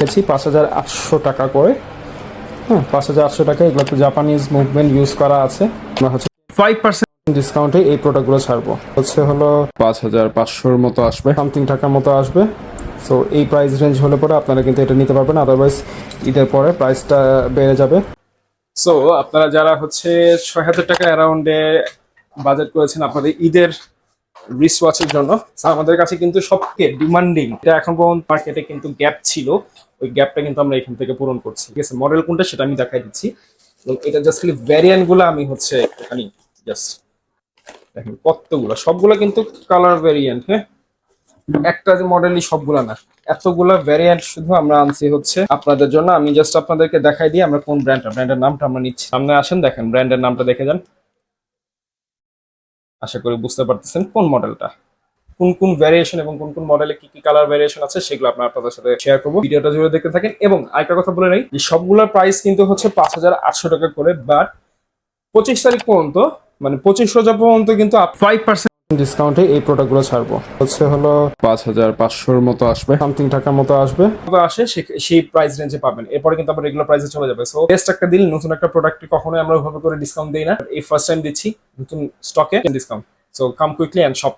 রেখেছি 5800 টাকা করে। হ্যাঁ, 5800 টাকা। এগুলোতে জাপানিজ মুভমেন্ট ইউজ করা আছে। আমরা হচ্ছে 5% ডিসকাউন্টে এই প্রোডাক্টগুলো ছাড়বো। হলো 5500-র মতো আসবে, সামথিং টাকার মতো আসবে। সো এই প্রাইস রেঞ্জ হলে পরে আপনারা কিন্তু এটা নিতে পারবেন, আদারওয়াইজ ঈদের পরে প্রাইসটা বেড়ে যাবে। সো আপনারা যারা হচ্ছে 6000 টাকা অ্যারাউন্ডে বাজেট করেছেন আপনাদের ঈদের রিস্ট ওয়াচের জন্য, আমাদের কাছে কিন্তু সবচেয়ে ডিমান্ডিং, এটা এখন পর্যন্ত মার্কেটে কিন্তু গ্যাপ ছিল, ওই গ্যাপটা কিন্তু আমরা এখান থেকে পূরণ করছি। ঠিক আছে, মডেল কোনটা সেটা আমি দেখাই দিচ্ছি। এবং এটা জাস্ট খালি ভ্যারিয়েন্ট গুলো আমি হচ্ছে একটুখানি জাস্ট দেখেন, কতগুলো, সবগুলো কিন্তু কালার ভ্যারিয়েন্ট। হ্যাঁ, একটা যে মডেলই সবগুলা না, এতগুলা ভ্যারিয়েন্ট শুধু আমরা আনছি হচ্ছে আপনাদের জন্য। আমি জাস্ট আপনাদেরকে দেখাই দিই আমরা কোন ব্র্যান্ডের নামটা আমরা নিচ্ছি। সামনে আসেন, দেখেন ব্র্যান্ডের নামটা দেখে যান। আশা করি বুঝতে পারতেছেন কোন মডেলটা, কোন কোন ভ্যারিয়েশন এবং কোন কোন মডেলে কি কি কালার ভ্যারিয়েশন আছে সেগুলো আপনাদের সাথে শেয়ার করবো। ভিডিওটা জুড়ে দেখতে থাকেন। এবং আরেকটা কথা বলে রাখি, যে সবগুলোর প্রাইস কিন্তু হচ্ছে 5800 টাকা করে, বাট 25 তারিখ পর্যন্ত, মানে 25 রোজা পর্যন্ত কিন্তু 5% ডিসকাউন্টে এই প্রোডাক্টগুলো ছাড়বো। হলো 5500-র মতো আসবে, সামথিং টাকার মতো আসবে। সেই প্রাইস রেঞ্জে পাবেন। এরপরে কিন্তু আবার রেগুলার প্রাইসে চলে যাবে। সো বেস্ট একটা দিল, নতুন একটা প্রোডাক্ট কখনোই আমরা ওইভাবে করে ডিসকাউন্ট দিই না। এই ফার্স্ট টাইম দিচ্ছি নতুন স্টকে discount. So come quickly and shop.